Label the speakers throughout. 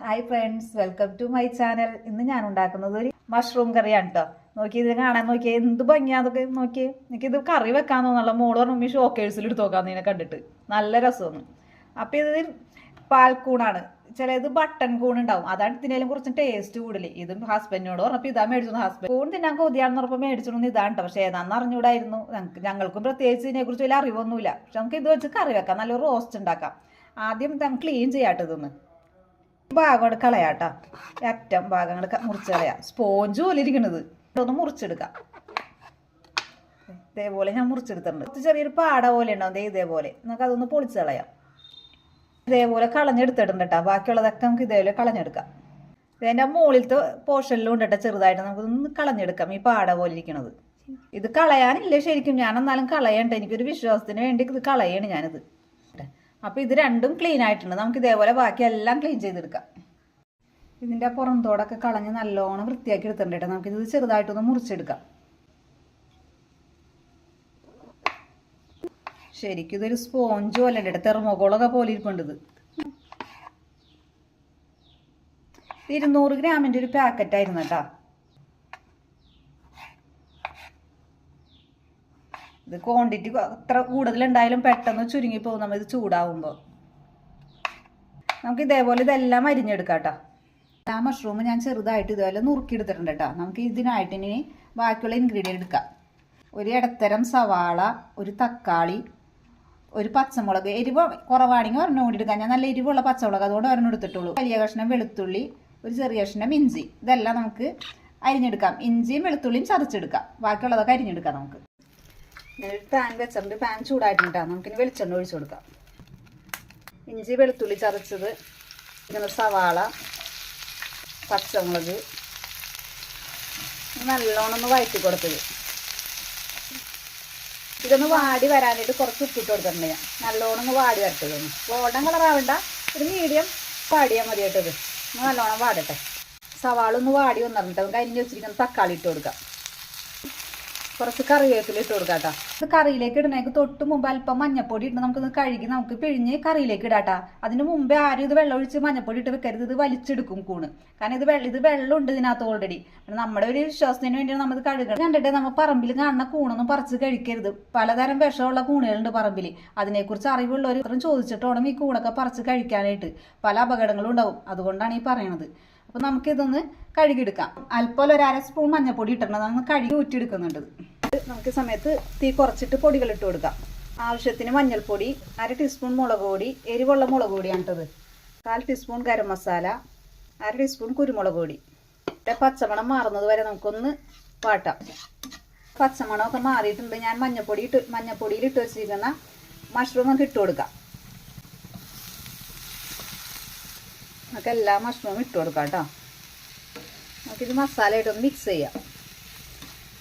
Speaker 1: Hi friends, welcome to my channel. ഇന്ന് ഞാൻ ഉണ്ടാക്കുന്നത് ഒരു മഷ്റൂം കറിയാണ് കേട്ടോ. നോക്കി ഇത് കാണാൻ നോക്കിയേ, എന്ത് ഭംഗിയാതൊക്കെ നോക്കിയേ. എനിക്കിത് കറി വെക്കാൻ തോന്നുള്ള മോള് പറഞ്ഞു ഷോക്കേഴ്സിൽ എടുത്ത് നോക്കാൻ ഇതിനെ കണ്ടിട്ട് നല്ല രസമൊന്നും. അപ്പം ഇത് പാൽക്കൂണാണ്, ചിലത് ബട്ടൺ കൂൺ ഉണ്ടാവും, അതാണ് ഇതിനേലും കുറച്ച് ടേസ്റ്റ് കൂടുതൽ. ഇത് ഹസ്ബൻഡിനോട് പറഞ്ഞപ്പോൾ ഇതാ മേടിച്ചു. ഹസ്ബൻഡ് കൂൺ തിന്നാൻ കൊതിയാണെന്ന് പറഞ്ഞപ്പോൾ മേടിച്ചോന്ന് ഇതാണ് കേട്ടോ. പക്ഷേ ഏതാണെന്ന് അറിഞ്ഞൂടായിരുന്നു. ഞങ്ങൾക്കും പ്രത്യേകിച്ച് ഇതിനെക്കുറിച്ച് വലിയ അറിവൊന്നുമില്ല. പക്ഷെ നമുക്ക് ഇത് വെച്ച് കറി വെക്കാം, നല്ലൊരു റോസ്റ്റ് ഉണ്ടാക്കാം. ആദ്യം നമുക്ക് ക്ലീൻ ചെയ്യാട്ടോ ഇതൊന്ന്. ഭാഗം കളയാട്ടാ, അറ്റം ഭാഗങ്ങൾ മുറിച്ച് കളയാം. സ്പോഞ്ച് പോലെ ഇരിക്കണത് ഒന്ന് മുറിച്ചെടുക്കാം. ഇതേപോലെ ഞാൻ മുറിച്ചെടുത്തിട്ടുണ്ട്. ചെറിയൊരു പാട പോലെ ഉണ്ടാവും, ഇതേപോലെ നമുക്ക് അതൊന്ന് പൊളിച്ച് കളയാം. ഇതേപോലെ കളഞ്ഞെടുത്തിട്ടുണ്ട് കേട്ടോ. ബാക്കിയുള്ളതൊക്കെ നമുക്ക് ഇതേപോലെ കളഞ്ഞെടുക്കാം. ഇതിൻ്റെ മുകളിലത്തെ പോർഷനിലും ഉണ്ട് കേട്ടോ, ചെറുതായിട്ട് നമുക്കൊന്ന് കളഞ്ഞെടുക്കാം. ഈ പാട പോലെ ഇരിക്കണത് ഇത് കളയാനില്ല ശരിക്കും, ഞാൻ എന്നാലും കളയണ്ട. എനിക്കൊരു വിശ്വാസത്തിന് വേണ്ടി ഇത് കളയാണ് ഞാനിത്. അപ്പോൾ ഇത് രണ്ടും ക്ലീൻ ആയിട്ടുണ്ട്. നമുക്ക് ഇതേപോലെ ബാക്കി എല്ലാം ക്ലീൻ ചെയ്തെടുക്കാം. ഇതിൻ്റെ പുറന്തോടൊക്കെ കളഞ്ഞ് നല്ലോണം വൃത്തിയാക്കി എടുത്തിട്ടുണ്ട് കേട്ടോ. നമുക്കിത് ചെറുതായിട്ടൊന്ന് മുറിച്ചെടുക്കാം. ശരിക്കും ഇതൊരു സ്പോഞ്ച് പോലെ ഉണ്ട് കേട്ടോ, തെർമോകോളൊക്കെ പോലെ ഇരിപ്പുണ്ട്. ഇത് 200 ഗ്രാമിൻ്റെ ഒരു പാക്കറ്റ് ആയിരുന്നു കേട്ടോ. ഇത് ക്വാണ്ടിറ്റി അത്ര കൂടുതലുണ്ടായാലും പെട്ടെന്ന് ചുരുങ്ങിപ്പോകും നമ്മൾ ഇത് ചൂടാവുമ്പോൾ. നമുക്ക് ഇതേപോലെ ഇതെല്ലാം അരിഞ്ഞെടുക്കാം കേട്ടോ. ആ മഷ്റൂം ഞാൻ ചെറുതായിട്ട് ഇതുപോലെ നുറുക്കിയെടുത്തിട്ടുണ്ട് കേട്ടോ. നമുക്ക് ഇതിനായിട്ട് ഇനി ബാക്കിയുള്ള ഇൻഗ്രീഡിയൻറ്റ് എടുക്കാം. ഒരു ഇടത്തരം സവാള, ഒരു തക്കാളി, ഒരു പച്ചമുളക്. എരിവ് കുറവാണെങ്കിൽ ഒരെണ്ണം കൂടി എടുക്കാം. ഞാൻ നല്ല എരിവുള്ള പച്ചമുളക് അതുകൊണ്ട് ഒരെണ്ണം എടുത്തിട്ടുള്ളൂ. വലിയ കഷ്ണം വെളുത്തുള്ളി, ഒരു ചെറിയ കഷ്ണം ഇഞ്ചി. ഇതെല്ലാം നമുക്ക് അരിഞ്ഞെടുക്കാം. ഇഞ്ചിയും വെളുത്തുള്ളിയും ചതച്ചെടുക്കാം. ബാക്കിയുള്ളതൊക്കെ അരിഞ്ഞെടുക്കാം. നമുക്ക് പാൻ വെച്ചിട്ടുണ്ട്. പാൻ ചൂടായിട്ടുണ്ടാകും. നമുക്കിനി വെളിച്ചെണ്ണ ഒഴിച്ചു കൊടുക്കാം. ഇഞ്ചി വെളുത്തുള്ളി ചതച്ചത്, ഇങ്ങനെ സവാള, പച്ചമുളക് നല്ലോണം ഒന്ന് വഴറ്റി കൊടുത്തത്. ഇതൊന്ന് വാടി വരാനായിട്ട് കുറച്ച് ഉപ്പിട്ട് കൊടുത്തിട്ടുണ്ട് ഞാൻ. നല്ലോണം ഒന്ന് വാടി വരട്ടത്. ഗോൾഡൻ കളറാവണ്ട, ഒരു മീഡിയം വാടിയാൽ മതിയായിട്ടത്. നല്ലോണം വാടട്ടെ. സവാള ഒന്ന് വാടി വന്നിട്ട് നമുക്ക് അരിഞ്ഞ് വെച്ചിരിക്കുന്ന തക്കാളി ഇട്ട് കൊടുക്കാം. കുറച്ച് കറിവേപ്പില ഇട്ട് കൊടുക്കാം കേട്ടോ. ഇത് കറിയിലേക്ക് ഇടണേക്ക് തൊട്ട് മുമ്പ് അല്പം മഞ്ഞപ്പൊടി ഇട്ട് നമുക്കൊന്ന് കഴുകി നമുക്ക് പിഴിഞ്ഞ് കറിയിലേക്ക് ഇടാട്ടാ. അതിന് മുമ്പേ ആരും ഇത് വെള്ളം ഒഴിച്ച് മഞ്ഞപ്പൊടി ഇട്ട് വെക്കരുത്. ഇത് വലിച്ചെടുക്കും കൂണ്. കാരണം ഇത് വെള്ളം ഉണ്ട് ഇതിനകത്ത് ഓൾറെഡി. നമ്മുടെ ഒരു വിശ്വാസത്തിന് വേണ്ടിയാണ് നമ്മൾ കഴുകണം. കണ്ടിട്ട് നമ്മൾ പറമ്പിൽ കാണുന്ന കൂണൊന്നും പറിച്ച് കഴിക്കരുത്. പലതരം വിഷമുള്ള കൂണുകളുണ്ട് പറമ്പിൽ. അതിനെക്കുറിച്ച് അറിവുള്ളവർ ഇത്രയും ചോദിച്ചിട്ട് വേണം ഈ കൂണൊക്കെ പറിച്ച് കഴിക്കാനായിട്ട്. പല അപകടങ്ങളും ഉണ്ടാവും. അതുകൊണ്ടാണ് ഈ പറയണത്. അപ്പം നമുക്കിതൊന്ന് കഴുകിയെടുക്കാം. അല്പം ഒരു 1/2 സ്പൂൺ മഞ്ഞപ്പൊടി ഇട്ടിട്ടുണ്ട്. നമ്മൾ കഴുകി ഊറ്റിയെടുക്കുന്നുണ്ട്. നമുക്ക് സമയത്ത് തീ കുറച്ചിട്ട് പൊടികൾ ഇട്ട് കൊടുക്കാം. ആവശ്യത്തിന് മഞ്ഞൾപ്പൊടി, 1/2 ടീസ്പൂൺ മുളക് പൊടി, എരിവുള്ള മുളക് പൊടിയാണ് ഇട്ടത്. 1/4 ടീസ്പൂൺ ഗരം മസാല, 1/2 ടീസ്പൂൺ കുരുമുളക് പൊടി. പച്ചമണം മാറുന്നത് വരെ നമുക്കൊന്ന് വാട്ടാം. പച്ചമണമൊക്കെ മാറിയിട്ടുണ്ട്. ഞാൻ മഞ്ഞപ്പൊടിയിൽ ഇട്ട് വെച്ചിരിക്കുന്ന മഷ്റൂം നമുക്ക് ഇട്ട് കൊടുക്കാം. നമുക്ക് എല്ലാ മഷ്റൂമും ഇട്ട് കൊടുക്കാം കേട്ടോ. നമുക്കിത് മസാലയായിട്ടൊന്ന് മിക്സ് ചെയ്യാം.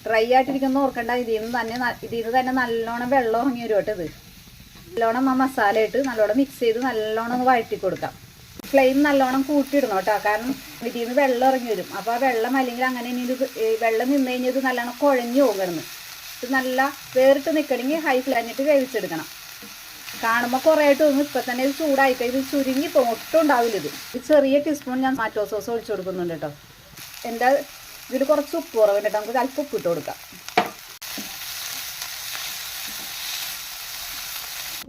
Speaker 1: ഡ്രൈ ആയിട്ടിരിക്കുന്ന ഓർക്കണ്ട, ഇതിൽ നിന്ന് തന്നെ നല്ലോണം വെള്ളം ഇറങ്ങി വരും കേട്ടോ. ഇത് നല്ലോണം ആ മസാല ഇട്ട് നല്ലോണം മിക്സ് ചെയ്ത് നല്ലോണം ഒന്ന് വഴറ്റി കൊടുക്കാം. ഫ്ലെയിം നല്ലോണം കൂട്ടിയിടണം കേട്ടോ, കാരണം ഇതിൽ നിന്ന് വെള്ളം ഇറങ്ങി വരും. അപ്പോൾ ആ വെള്ളം അല്ലെങ്കിൽ അങ്ങനെ ഇനി ഇത് വെള്ളം നിന്ന് കഴിഞ്ഞാൽ ഇത് നല്ലോണം കുഴഞ്ഞു പോകണം. ഇത് നല്ല വേറിട്ട് നിൽക്കണമെങ്കിൽ ഹൈ ഫ്ലെയിമിട്ട് വേവിച്ചെടുക്കണം. കാണുമ്പോൾ കുറേ ആയിട്ട് തോന്നും, ഇപ്പം തന്നെ ഇത് ചൂടായിക്കോ. ഇത് ചുരുങ്ങി ഒട്ടും ഉണ്ടാവില്ല. ഇത് ചെറിയ ടീസ്പൂൺ ഞാൻ ടൊമാറ്റോ സോസ് ഒഴിച്ചു കൊടുക്കുന്നുണ്ട് കേട്ടോ. എൻ്റെ ഇതിൽ കുറച്ച് ഉപ്പ് കുറവുണ്ട് കേട്ടോ. നമുക്ക് അല്പം ഉപ്പ് ഇട്ട് കൊടുക്കാം.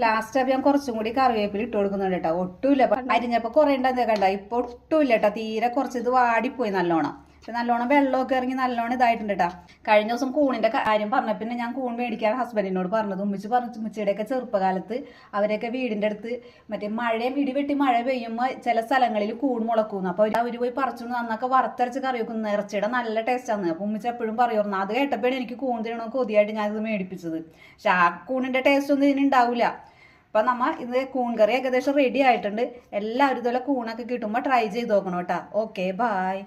Speaker 1: ലാസ്റ്റ് അപ്പം ഞാൻ കുറച്ചും കൂടി കറിവേപ്പില ഇട്ട് കൊടുക്കുന്നുണ്ട് കേട്ടോ. ഒട്ടുമില്ല. അരിഞ്ഞപ്പോൾ കുറേ ഉണ്ടാകുന്നത് കണ്ട. ഇപ്പോൾ ഒട്ടുമില്ല കേട്ടോ. തീരെ കുറച്ച് ഇത് വാടിപ്പോയി നല്ലോണം. നല്ലോണം വെള്ളമൊക്കെ ഇറങ്ങി നല്ലോണം ഇതായിട്ടുണ്ട് കേട്ടോ. കഴിഞ്ഞ ദിവസം കൂണിൻ്റെ കാര്യം പറഞ്ഞ പിന്നെ ഞാൻ കൂൺ മേടിക്കാൻ ഹസ്ബൻഡിനോട് പറഞ്ഞത്. ഉമ്മച്ചിയുടെയൊക്കെ ചെറുപ്പകാലത്ത് അവരൊക്കെ വീടിൻ്റെ അടുത്ത് മറ്റേ ഇടിവെട്ടി മഴ പെയ്യുമ്പോൾ ചില സ്ഥലങ്ങളിൽ കൂൺ മുളക്കുന്നു. അപ്പോൾ അവർ പോയി പറിച്ചുകൊണ്ട് നന്നൊക്കെ വറുത്തരച്ച് കറി വെക്കുന്നു. ഇറച്ചിയുടെ നല്ല ടേസ്റ്റാണ്. അപ്പോൾ ഉമ്മച്ചി എപ്പോഴും പറയുമായിരുന്നു. അത് കേട്ടപ്പോഴാണ് എനിക്ക് കൂൺ തിന്നണമെന്ന് കൊതിയായിട്ട് ഞാനിത് മേടിപ്പിച്ചത്. പക്ഷെ ആ കൂണിൻ്റെ ടേസ്റ്റ് ഒന്നും ഇതിനുണ്ടാവില്ല. അപ്പം ഇത് കൂൺ കറി ഏകദേശം റെഡി ആയിട്ടുണ്ട്. എല്ലാവരും ഇതുപോലെ കൂണൊക്കെ കിട്ടുമ്പോൾ ട്രൈ ചെയ്ത് നോക്കണം കേട്ടോ. Okay, bye.